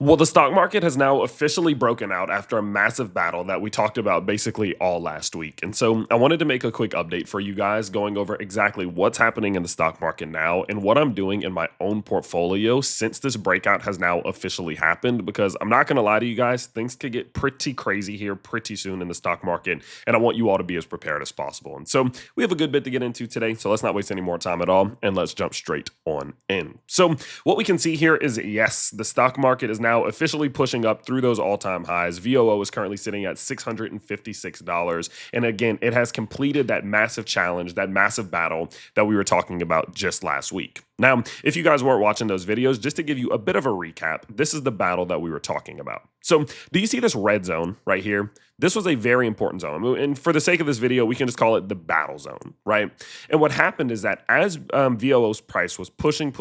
Well, the stock market has now officially broken out after a massive battle that we talked about basically all last week. And so I wanted to make a quick update for you guys going over exactly what's happening in the stock market now and what I'm doing in my own portfolio since this breakout has now officially happened. Because I'm not going to lie to you guys, things could get pretty crazy here pretty soon in the stock market. And I want you all to be as prepared as possible. And so we have a good bit to get into today. So let's not waste any more time at all. And let's jump straight on in. So what we can see here is, yes, the stock market is now officially pushing up through those all-time highs. VOO is currently sitting at $656. And again, it has completed that massive challenge, that massive battle that we were talking about just last week. Now, if you guys weren't watching those videos, just to give you a bit of a recap, this is the battle that we were talking about. So do you see this red zone right here? This was a very important zone. And for the sake of this video, we can just call it the battle zone, right? And what happened is that as VOO's price was pushing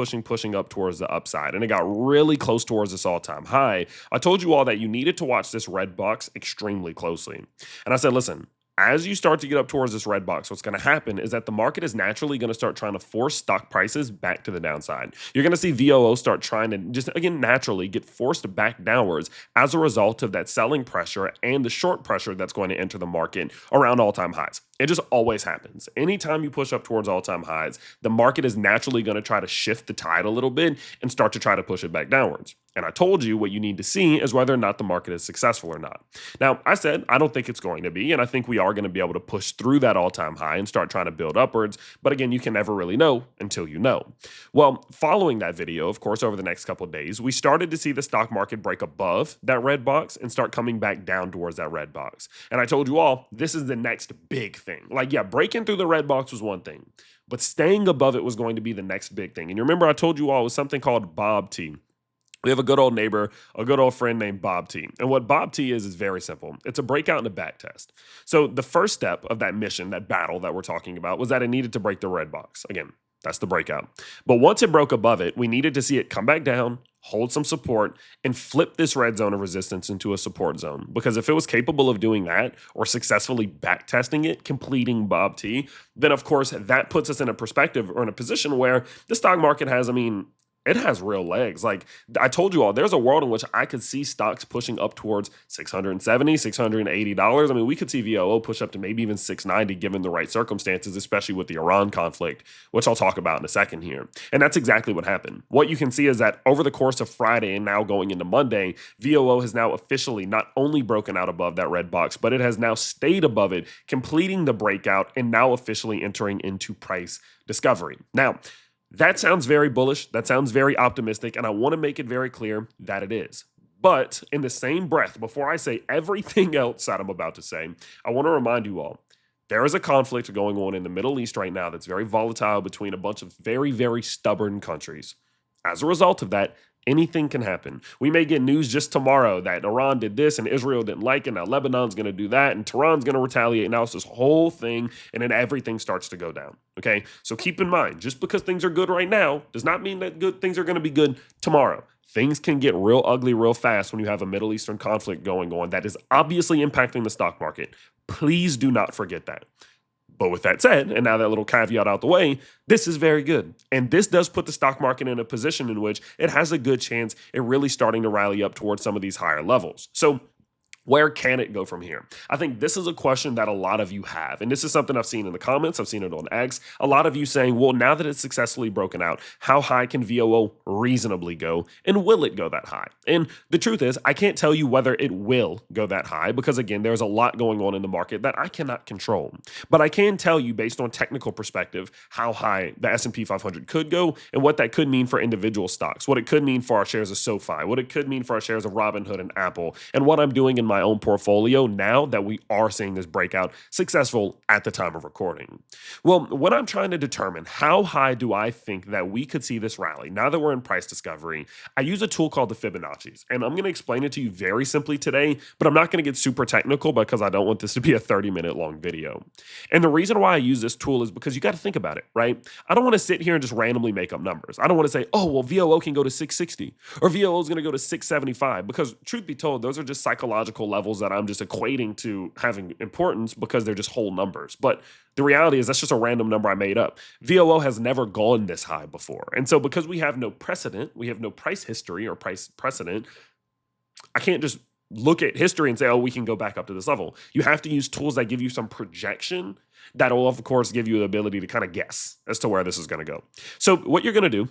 up towards the upside, and it got really close towards this all-time high, I told you all that you needed to watch this red box extremely closely. And I said, listen, as you start to get up towards this red box, what's going to happen is that the market is naturally going to start trying to force stock prices back to the downside. You're going to see VOO start trying to just, again, naturally get forced back downwards as a result of that selling pressure and the short pressure that's going to enter the market around all-time highs. It just always happens. Anytime you push up towards all-time highs, the market is naturally going to try to shift the tide a little bit and start to try to push it back downwards. And I told you what you need to see is whether or not the market is successful or not. Now, I said I don't think it's going to be, and I think we are going to be able to push through that all-time high and start trying to build upwards. But again, you can never really know until you know. Well, following that video, of course, over the next couple of days, we started to see the stock market break above that red box and start coming back down towards that red box. And I told you all, this is the next big thing. Like, yeah, breaking through the red box was one thing, but staying above it was going to be the next big thing. And you remember I told you all it was something called Bob T. We have a good old neighbor, a good old friend named Bob T. And what Bob T is very simple. It's a breakout and a back test. So the first step of that mission, that battle that we're talking about, was that it needed to break the red box. Again, that's the breakout. But once it broke above it, we needed to see it come back down, hold some support, and flip this red zone of resistance into a support zone. Because if it was capable of doing that or successfully back testing it, completing Bob T, then of course that puts us in a perspective or in a position where the stock market has, it has real legs. Like I told you all, there's a world in which I could see stocks pushing up towards $670, $680. We could see VOO push up to maybe even $690 given the right circumstances, especially with the Iran conflict, which I'll talk about in a second here. And that's exactly what happened. What you can see is that over the course of Friday and now going into Monday, VOO has now officially not only broken out above that red box, but it has now stayed above it, completing the breakout and now officially entering into price discovery. Now, that sounds very bullish. That sounds very optimistic. And I want to make it very clear that it is. But in the same breath, before I say everything else that I'm about to say, I want to remind you all, there is a conflict going on in the Middle East right now that's very volatile between a bunch of very, very stubborn countries. As a result of that, anything can happen. We may get news just tomorrow that Iran did this and Israel didn't like it. Now Lebanon's going to do that and Tehran's going to retaliate. Now it's this whole thing and then everything starts to go down. Okay, so keep in mind, just because things are good right now does not mean that good things are going to be good tomorrow. Things can get real ugly real fast when you have a Middle Eastern conflict going on that is obviously impacting the stock market. Please do not forget that. But with that said, and now that little caveat out the way, this is very good. And this does put the stock market in a position in which it has a good chance at really starting to rally up towards some of these higher levels. So where can it go from here? I think this is a question that a lot of you have. And this is something I've seen in the comments. I've seen it on X. A lot of you saying, well, now that it's successfully broken out, how high can VOO reasonably go? And will it go that high? And the truth is, I can't tell you whether it will go that high because, again, there's a lot going on in the market that I cannot control. But I can tell you, based on technical perspective, how high the S&P 500 could go and what that could mean for individual stocks, what it could mean for our shares of SoFi, what it could mean for our shares of Robinhood and Apple, and what I'm doing in my own portfolio now that we are seeing this breakout successful at the time of recording. Well, when I'm trying to determine how high do I think that we could see this rally, now that we're in price discovery, I use a tool called the Fibonacci's. And I'm going to explain it to you very simply today, but I'm not going to get super technical because I don't want this to be a 30-minute long video. And the reason why I use this tool is because you got to think about it, right? I don't want to sit here and just randomly make up numbers. I don't want to say, oh, well, VOO can go to 660 or VOO is going to go to 675 because truth be told, those are just psychological levels that I'm just equating to having importance because they're just whole numbers. But the reality is that's just a random number I made up. VOO has never gone this high before. And so because we have no precedent, we have no price history or price precedent, I can't just look at history and say, oh, we can go back up to this level. You have to use tools that give you some projection that will, of course, give you the ability to kind of guess as to where this is going to go. So what you're going to do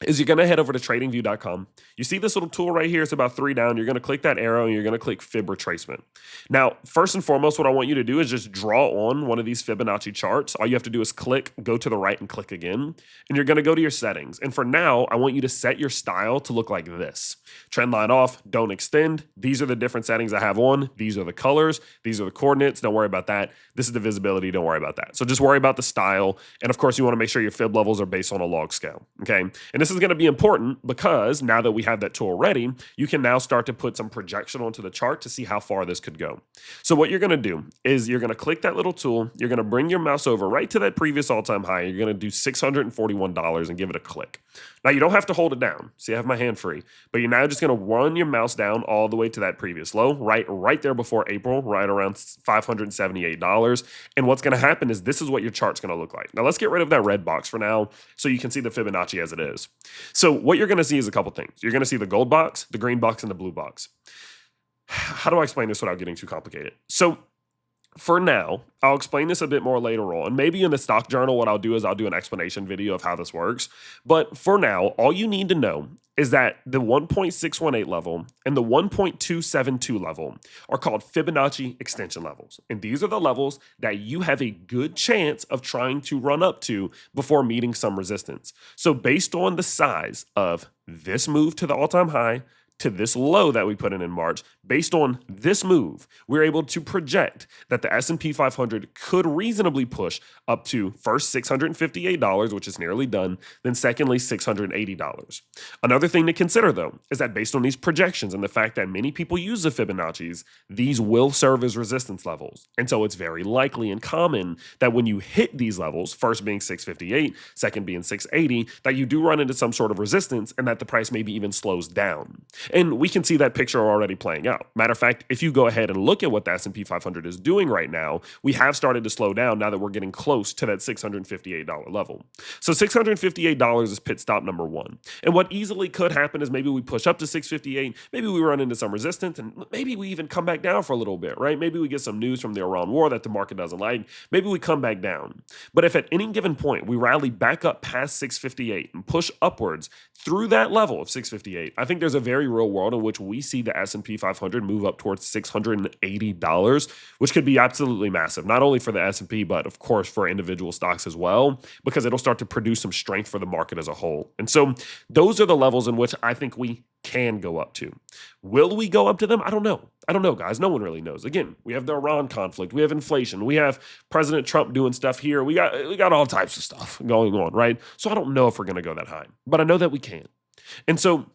is you're going to head over to tradingview.com. You see this little tool right here. It's about 3 down. You're going to click that arrow and you're going to click Fib retracement. Now, first and foremost, what I want you to do is just draw on one of these Fibonacci charts. All you have to do is click, go to the right and click again. And you're going to go to your settings. And for now, I want you to set your style to look like this. Trend line off, don't extend. These are the different settings I have on. These are the colors. These are the coordinates. Don't worry about that. This is the visibility. Don't worry about that. So just worry about the style. And of course, you want to make sure your Fib levels are based on a log scale. Okay. And this is going to be important because now that we have that tool ready, you can now start to put some projection onto the chart to see how far this could go. So what you're going to do is you're going to click that little tool. You're going to bring your mouse over right to that previous all-time high. You're going to do $641 and give it a click. Now, you don't have to hold it down. See, I have my hand free, but you're now just going to run your mouse down all the way to that previous low, right there before April, right around $578. And what's going to happen is this is what your chart's going to look like. Now, let's get rid of that red box for now so you can see the Fibonacci as it is. So what you're going to see is a couple things. You're going to see the gold box, the green box, and the blue box. How do I explain this without getting too complicated? So for now, I'll explain this a bit more later on. Maybe in the stock journal, what I'll do is I'll do an explanation video of how this works. But for now, all you need to know is that the 1.618 level and the 1.272 level are called Fibonacci extension levels. And these are the levels that you have a good chance of trying to run up to before meeting some resistance. So based on the size of this move to the all-time high, to this low that we put in March, based on this move, we're able to project that the S&P 500 could reasonably push up to first $658, which is nearly done, then secondly $680. Another thing to consider, though, is that based on these projections and the fact that many people use the Fibonacci's, these will serve as resistance levels. And so it's very likely and common that when you hit these levels, first being 658, second being 680, that you do run into some sort of resistance and that the price maybe even slows down. And we can see that picture already playing out. Matter of fact, if you go ahead and look at what the S&P 500 is doing right now, we have started to slow down now that we're getting close to that $658 level. So $658 is pit stop number one. And what easily could happen is maybe we push up to 658, maybe we run into some resistance, and maybe we even come back down for a little bit, right? Maybe we get some news from the Iran war that the market doesn't like. Maybe we come back down. But if at any given point we rally back up past 658 and push upwards through that level of 658, I think there's a very real world in which we see the S&P 500 move up towards $680, which could be absolutely massive, not only for the S&P, but of course for individual stocks as well, because it'll start to produce some strength for the market as a whole. And so those are the levels in which I think we can go up to. Will we go up to them? I don't know. I don't know, guys. No one really knows. Again, we have the Iran conflict. We have inflation. We have President Trump doing stuff here. We got all types of stuff going on, right? So I don't know if we're going to go that high, but I know that we can. And so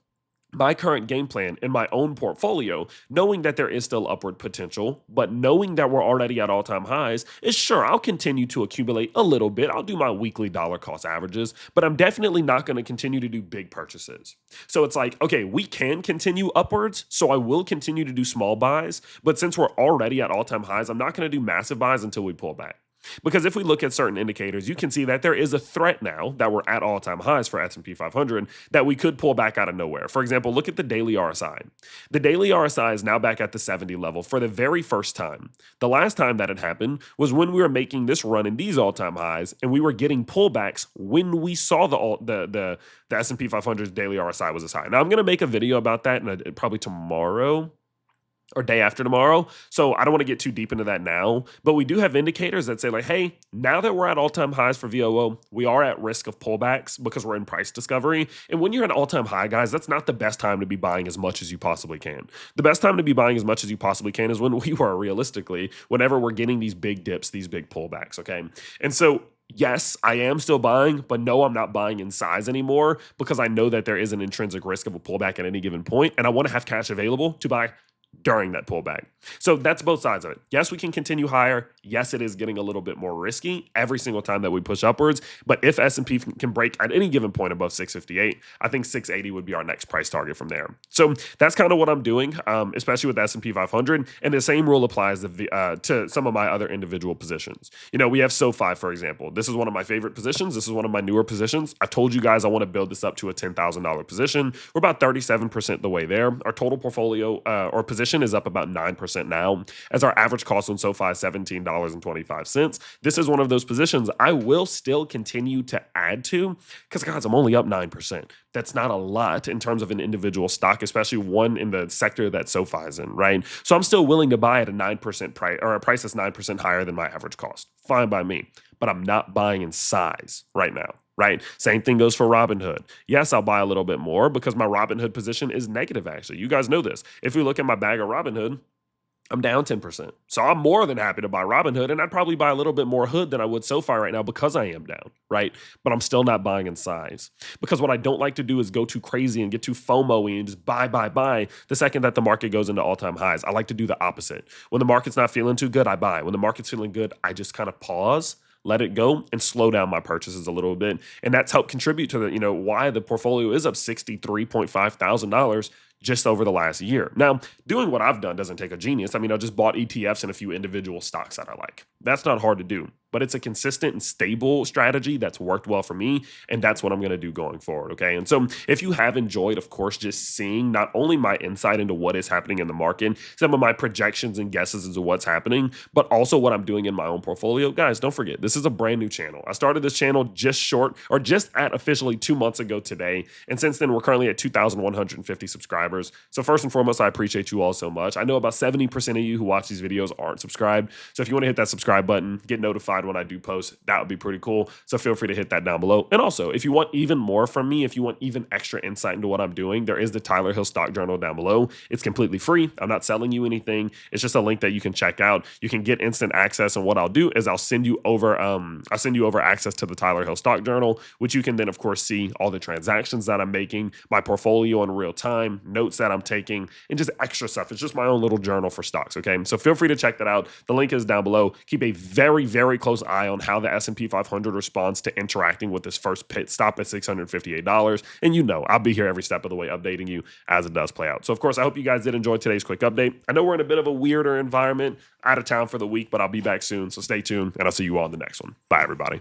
my current game plan in my own portfolio, knowing that there is still upward potential, but knowing that we're already at all-time highs, is sure, I'll continue to accumulate a little bit. I'll do my weekly dollar cost averages, but I'm definitely not going to continue to do big purchases. So it's like, okay, we can continue upwards, so I will continue to do small buys, but since we're already at all-time highs, I'm not going to do massive buys until we pull back. Because if we look at certain indicators, you can see that there is a threat now that we're at all-time highs for S&P 500 that we could pull back out of nowhere. For example, look at the daily RSI. The daily RSI is now back at the 70 level for the very first time. The last time that had happened was when we were making this run in these all-time highs and we were getting pullbacks when we saw the S&P 500's daily RSI was as high. Now, I'm going to make a video about that probably tomorrow or day after tomorrow. So I don't want to get too deep into that now, but we do have indicators that say like, hey, now that we're at all-time highs for VOO, we are at risk of pullbacks because we're in price discovery. And when you're at an all-time high, guys, that's not the best time to be buying as much as you possibly can. The best time to be buying as much as you possibly can is when we were realistically, whenever we're getting these big dips, these big pullbacks, okay? And so yes, I am still buying, but no, I'm not buying in size anymore because I know that there is an intrinsic risk of a pullback at any given point, and I want to have cash available to buy during that pullback. So that's both sides of it. Yes, we can continue higher. Yes, it is getting a little bit more risky every single time that we push upwards. But if S&P can break at any given point above 658, I think 680 would be our next price target from there. So that's kind of what I'm doing, especially with S&P 500. And the same rule applies to some of my other individual positions. We have SoFi, for example. This is one of my favorite positions. This is one of my newer positions. I've told you guys I want to build this up to a $10,000 position. We're about 37% the way there. Our total portfolio or position is up about 9% now, as our average cost on SoFi is $17.25. This is one of those positions I will still continue to add to because, guys, I'm only up 9%. That's not a lot in terms of an individual stock, especially one in the sector that SoFi is in, right? So I'm still willing to buy at a 9% price or a price that's 9% higher than my average cost. Fine by me, but I'm not buying in size right now. Right? Same thing goes for Robinhood. Yes, I'll buy a little bit more because my Robinhood position is negative, actually. You guys know this. If we look at my bag of Robinhood, I'm down 10%. So I'm more than happy to buy Robinhood, and I'd probably buy a little bit more Hood than I would SoFi right now because I am down, right? But I'm still not buying in size because what I don't like to do is go too crazy and get too FOMO-y and just buy the second that the market goes into all-time highs. I like to do the opposite. When the market's not feeling too good, I buy. When the market's feeling good, I just kind of pause, let it go, and slow down my purchases a little bit. And that's helped contribute to why the portfolio is up $63.5 thousand just over the last year. Now, doing what I've done doesn't take a genius. I just bought ETFs and a few individual stocks that I like. That's not hard to do, but it's a consistent and stable strategy that's worked well for me, and that's what I'm going to do going forward, okay? And so if you have enjoyed, of course, just seeing not only my insight into what is happening in the market, some of my projections and guesses into what's happening, but also what I'm doing in my own portfolio, guys, don't forget, this is a brand new channel. I started this channel just at officially 2 months ago today, and since then, we're currently at 2,150 subscribers. So first and foremost, I appreciate you all so much. I know about 70% of you who watch these videos aren't subscribed. So if you want to hit that subscribe button, get notified when I do post, that would be pretty cool. So feel free to hit that down below. And also, if you want even more from me, if you want even extra insight into what I'm doing, there is the Tyler Hill Stock Journal down below. It's completely free. I'm not selling you anything. It's just a link that you can check out. You can get instant access. And what I'll do is I'll send you over access to the Tyler Hill Stock Journal, which you can then, of course, see all the transactions that I'm making, my portfolio in real time, notes that I'm taking, and just extra stuff. It's just my own little journal for stocks, okay? So feel free to check that out. The link is down below. Keep a very, very close eye on how the S&P 500 responds to interacting with this first pit stop at $658. And I'll be here every step of the way updating you as it does play out. So, of course, I hope you guys did enjoy today's quick update. I know we're in a bit of a weirder environment, out of town for the week, but I'll be back soon. So stay tuned, and I'll see you all in the next one. Bye, everybody.